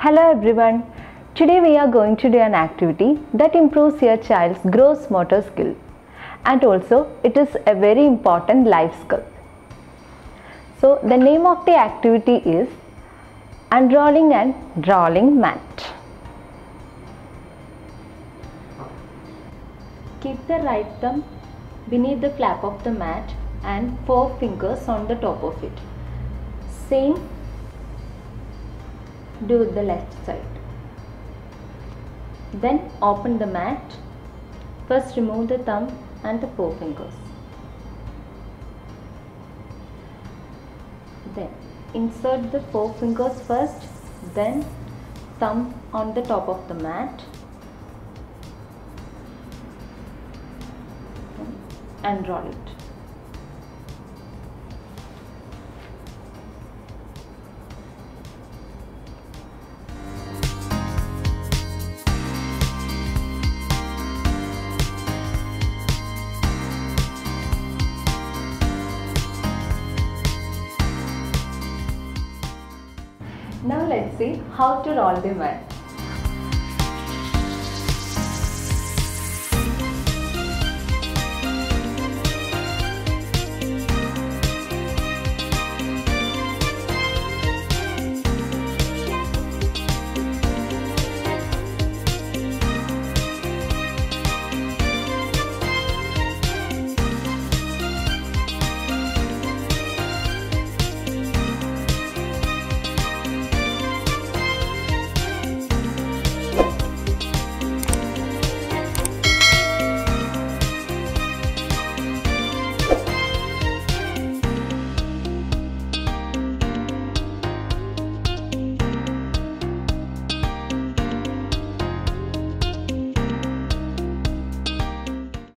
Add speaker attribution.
Speaker 1: Hello everyone. Today we are going to do an activity that improves your child's gross motor skill, and also it is a very important life skill. So the name of the activity is Unrolling and Rolling mat. Keep the right thumb beneath the flap of the mat and 4 fingers on the top of it. Same do with the left side. Then open the mat. First remove the thumb and the 4 fingers. Then insert the 4 fingers first, then thumb on the top of the mat and roll it. Now let's see how to roll the mat.